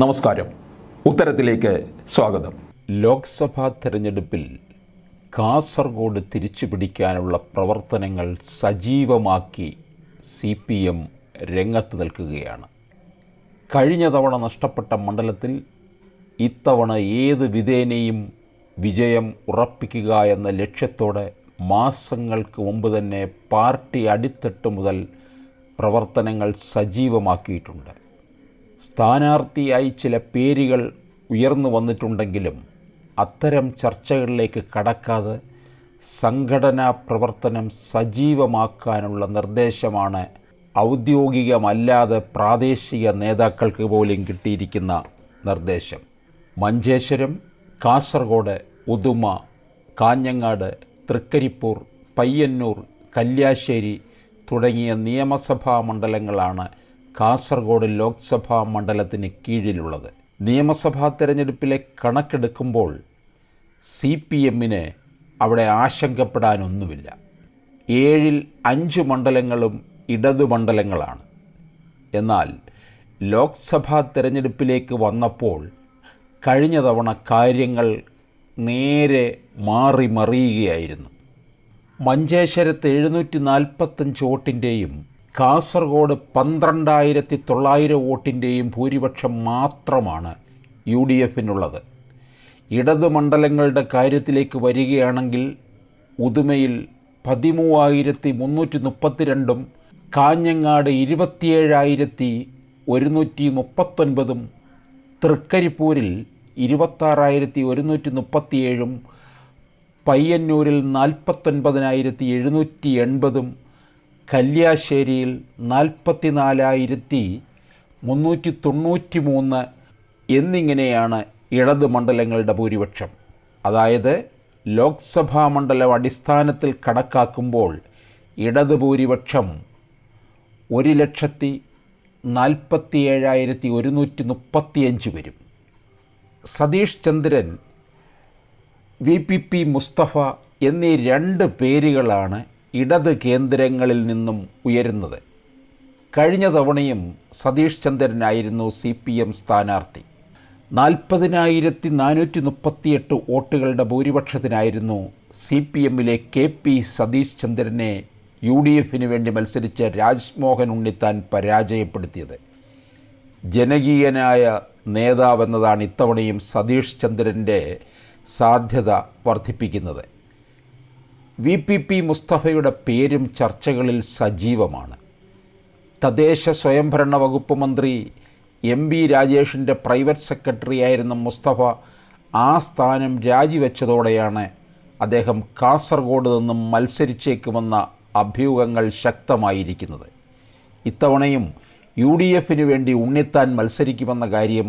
നമസ്കാരം. ഉത്തരത്തിലേക്ക് സ്വാഗതം. ലോക്സഭാ തെരഞ്ഞെടുപ്പിൽ കാസർഗോഡ് തിരിച്ചുപിടിക്കാനുള്ള പ്രവർത്തനങ്ങൾ സജീവമാക്കി CPM രംഗത്ത് നിൽക്കുകയാണ്. കഴിഞ്ഞ തവണ നഷ്ടപ്പെട്ട മണ്ഡലത്തിൽ ഇത്തവണ ഏത് വിധേനയും വിജയം ഉറപ്പിക്കുക എന്ന ലക്ഷ്യത്തോടെ മാസങ്ങൾക്ക് മുമ്പ് തന്നെ പാർട്ടി അടിത്തട്ട് മുതൽ പ്രവർത്തനങ്ങൾ സജീവമാക്കിയിട്ടുണ്ട്. സ്ഥാനാർത്ഥിയായി ചില പേരുകൾ ഉയർന്നു വന്നിട്ടുണ്ടെങ്കിലും അത്തരം ചർച്ചകളിലേക്ക് കടക്കാതെ സംഘടനാ പ്രവർത്തനം സജീവമാക്കാനുള്ള നിർദ്ദേശമാണ് ഔദ്യോഗികമല്ലാതെ പ്രാദേശിക നേതാക്കൾക്ക് പോലും കിട്ടിയിരിക്കുന്ന നിർദ്ദേശം. മഞ്ചേശ്വരം, കാസർഗോഡ്, ഉദുമ, കാഞ്ഞങ്ങാട്, തൃക്കരിപ്പൂർ, പയ്യന്നൂർ, കല്യാശ്ശേരി തുടങ്ങിയ നിയമസഭാ മണ്ഡലങ്ങളാണ് കാസർഗോഡ് ലോക്സഭാ മണ്ഡലത്തിന് കീഴിലുള്ളത്. നിയമസഭാ തെരഞ്ഞെടുപ്പിലെ കണക്കെടുക്കുമ്പോൾ CPMന് അവിടെ ആശങ്കപ്പെടാനൊന്നുമില്ല. 7-ൽ 5 മണ്ഡലങ്ങളും ഇടതു മണ്ഡലങ്ങളാണ്. എന്നാൽ ലോക്സഭാ തെരഞ്ഞെടുപ്പിലേക്ക് വന്നപ്പോൾ കഴിഞ്ഞ തവണ കാര്യങ്ങൾ നേരെ മാറി മറിയുകയായിരുന്നു. മഞ്ചേശ്വരത്ത് 745 വോട്ടിൻ്റെയും കാസർഗോഡ് 12,900 വോട്ടിൻ്റെയും ഭൂരിപക്ഷം മാത്രമാണ് UDFനുള്ളത്. ഇടതു മണ്ഡലങ്ങളുടെ കാര്യത്തിലേക്ക് വരികയാണെങ്കിൽ ഉദുമയിൽ 13,332, കാഞ്ഞങ്ങാട് 27,139, തൃക്കരിപ്പൂരിൽ 26,137, പയ്യന്നൂരിൽ 49,780, കല്യാശ്ശേരിയിൽ 44,393 എന്നിങ്ങനെയാണ് ഇടത് മണ്ഡലങ്ങളുടെ ഭൂരിപക്ഷം. അതായത് ലോക്സഭാ മണ്ഡലം അടിസ്ഥാനത്തിൽ കണക്കാക്കുമ്പോൾ ഇടത് ഭൂരിപക്ഷം 1,47,135 വരും. സതീഷ് ചന്ദ്രൻ, VPP മുസ്തഫ എന്നീ 2 പേരുകളാണ് ഇടത് കേന്ദ്രങ്ങളിൽ നിന്നും ഉയരുന്നത്. കഴിഞ്ഞ തവണയും സതീഷ് ചന്ദ്രനായിരുന്നു CPM സ്ഥാനാർത്ഥി. 40,438 വോട്ടുകളുടെ ഭൂരിപക്ഷത്തിനായിരുന്നു CPMലെ KP സതീഷ് ചന്ദ്രനെ UDFന് വേണ്ടി മത്സരിച്ച രാജ്മോഹൻ ഉണ്ണിത്താൻ പരാജയപ്പെടുത്തിയത്. ജനകീയനായ നേതാവെന്നതാണ് ഇത്തവണയും സതീഷ് ചന്ദ്രൻ്റെ സാധ്യത വർദ്ധിപ്പിക്കുന്നത്. VPP മുസ്തഫയുടെ പേരും ചർച്ചകളിൽ സജീവമാണ്. തദ്ദേശ സ്വയംഭരണ വകുപ്പ് മന്ത്രി MB രാജേഷിൻ്റെ പ്രൈവറ്റ് സെക്രട്ടറി ആയിരുന്ന മുസ്തഫ ആ സ്ഥാനം രാജിവെച്ചതോടെയാണ് അദ്ദേഹം കാസർഗോഡ് നിന്നും മത്സരിച്ചേക്കുമെന്ന അഭ്യൂഹങ്ങൾ ശക്തമായിരിക്കുന്നത്. ഇത്തവണയും UDFന് വേണ്ടി ഉണ്ണിത്താൻ മത്സരിക്കുമെന്ന കാര്യം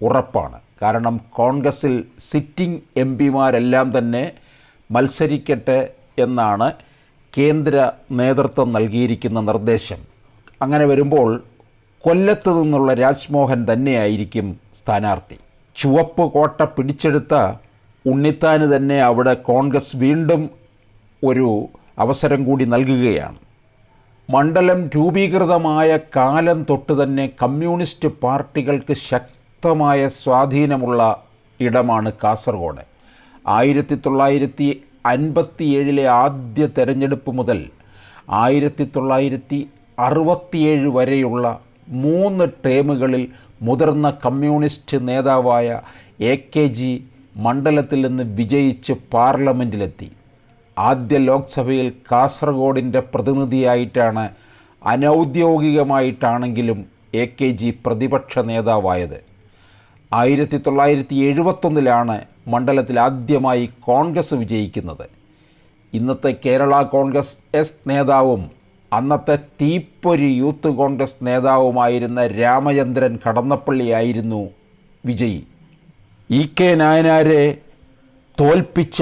ഉറപ്പാണ്. കാരണം കോൺഗ്രസിൽ സിറ്റിംഗ് MPമാരെല്ലാം തന്നെ മത്സരിക്കട്ടെ എന്നാണ് കേന്ദ്ര നേതൃത്വം നൽകിയിരിക്കുന്ന നിർദ്ദേശം. അങ്ങനെ വരുമ്പോൾ കൊല്ലത്ത് നിന്നുള്ള രാജ്മോഹൻ തന്നെയായിരിക്കും സ്ഥാനാർത്ഥി. ചുവപ്പ് കോട്ട പിടിച്ചെടുത്ത ഉണ്ണിത്താന് തന്നെ അവിടെ കോൺഗ്രസ് വീണ്ടും ഒരു അവസരം കൂടി നൽകുകയാണ്. മണ്ഡലം രൂപീകൃതമായ കാലം തൊട്ട് തന്നെ കമ്മ്യൂണിസ്റ്റ് പാർട്ടികൾക്ക് ശക്തമായ സ്വാധീനമുള്ള ഇടമാണ് കാസർഗോഡ്. 1957 ആദ്യ തെരഞ്ഞെടുപ്പ് മുതൽ 1967 വരെയുള്ള 3 ടേമുകളിൽ മുതിർന്ന കമ്മ്യൂണിസ്റ്റ് നേതാവായ AKG മണ്ഡലത്തിൽ നിന്ന് വിജയിച്ച് പാർലമെൻറ്റിലെത്തി. ആദ്യ ലോക്സഭയിൽ കാസർഗോഡിൻ്റെ പ്രതിനിധിയായിട്ടാണ് അനൗദ്യോഗികമായിട്ടാണെങ്കിലും AKG പ്രതിപക്ഷ നേതാവായത്. 1971 മണ്ഡലത്തിൽ ആദ്യമായി കോൺഗ്രസ് വിജയിക്കുന്നത്. ഇന്നത്തെ കേരള കോൺഗ്രസ് നേതാവും അന്നത്തെ തീപ്പൊരി യൂത്ത് കോൺഗ്രസ് നേതാവുമായിരുന്ന രാമചന്ദ്രൻ കടന്നപ്പള്ളിയായിരുന്നു വിജയി. EK നായനാരെ തോൽപ്പിച്ച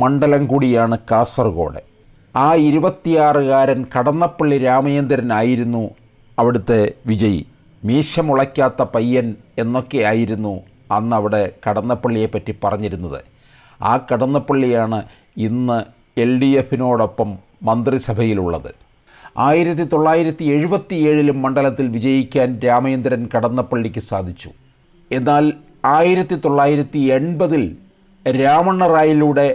മണ്ഡലം കൂടിയാണ് കാസർഗോഡ്. ആ 26-കാരൻ കടന്നപ്പള്ളി രാമചന്ദ്രനായിരുന്നു അവിടുത്തെ വിജയി. മീശ മുളയ്ക്കാത്ത പയ്യൻ എന്നൊക്കെയായിരുന്നു അന്ന് അവിടെ കടന്നപ്പള്ളിയെപ്പറ്റി പറഞ്ഞിരുന്നത്. ആ കടന്നപ്പള്ളിയാണ് ഇന്ന് LDFനോടൊപ്പം മന്ത്രിസഭയിലുള്ളത്. 1977 മണ്ഡലത്തിൽ വിജയിക്കാൻ രാമചന്ദ്രൻ കടന്നപ്പള്ളിക്ക് സാധിച്ചു. എന്നാൽ 1980 രാമണ്ണ റായിലൂടെ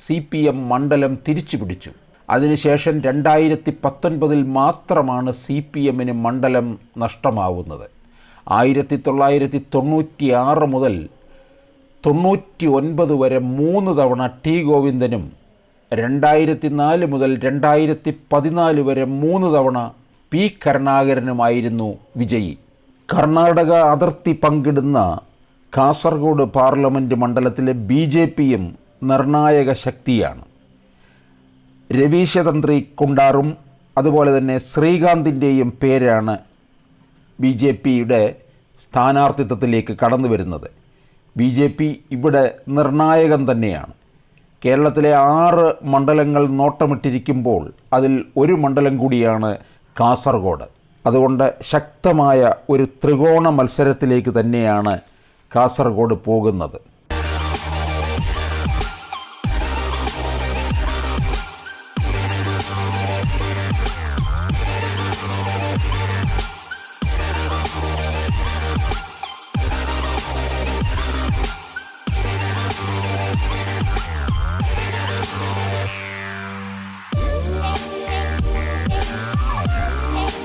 CPM മണ്ഡലം തിരിച്ചു പിടിച്ചു. അതിനുശേഷം 2019 മാത്രമാണ് CPM മണ്ഡലം നഷ്ടമാവുന്നത്. 1996 മുതൽ 99 വരെ 3 തവണ T. ഗോവിന്ദനും 2004 മുതൽ 2014 വരെ 3 തവണ P. കരുണാകരനുമായിരുന്നു വിജയി. കർണാടക അതിർത്തി പങ്കിടുന്ന കാസർഗോഡ് പാർലമെൻറ്റ് മണ്ഡലത്തിലെ BJPയും നിർണായക ശക്തിയാണ്. രവീശതന്ത്രി കുണ്ടാറും അതുപോലെ തന്നെ ശ്രീകാന്തിൻ്റെയും പേരാണ് BJPയുടെ സ്ഥാനാർത്ഥിത്വത്തിലേക്ക് കടന്നു വരുന്നത്. BJP ഇവിടെ നിർണായകം തന്നെയാണ്. കേരളത്തിലെ 6 മണ്ഡലങ്ങൾ നോട്ടമിട്ടിരിക്കുമ്പോൾ അതിൽ ഒരു മണ്ഡലം കൂടിയാണ് കാസർഗോഡ്. അതുകൊണ്ട് ശക്തമായ ഒരു ത്രികോണ മത്സരത്തിലേക്ക് തന്നെയാണ് കാസർഗോഡ് പോകുന്നത്.